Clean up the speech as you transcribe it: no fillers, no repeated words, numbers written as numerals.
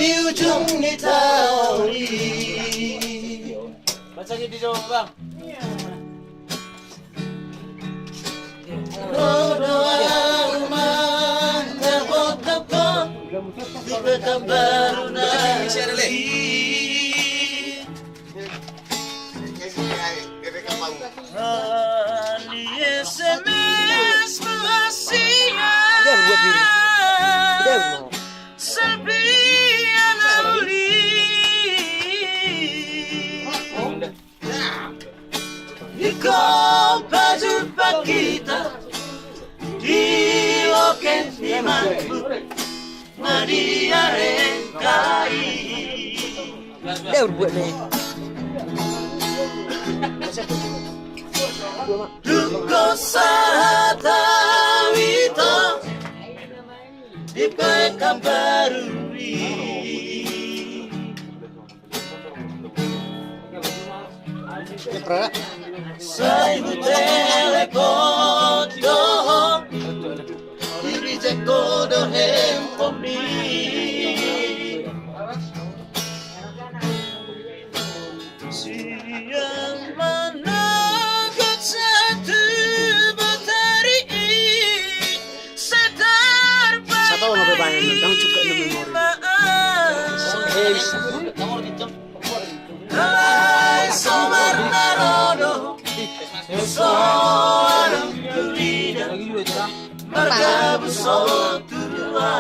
di ujung Itauri. Baca di Jawa bang. Doa rumah terpotong di Pekanbaru nanti. Di SMS wasiat serpian luli di kompa jumpa kita di loket di Mampu Nadia Rengkai. Dia berbuat nih. Duko Sahatawito di Pekanbaru. Saibu telepon doh diri jeko do handphone ni siang mana got satu bateri sedar Satu orang berbanyak tentang juga di memori. Hai sobat narodo, seorang pelida, marga besar tua.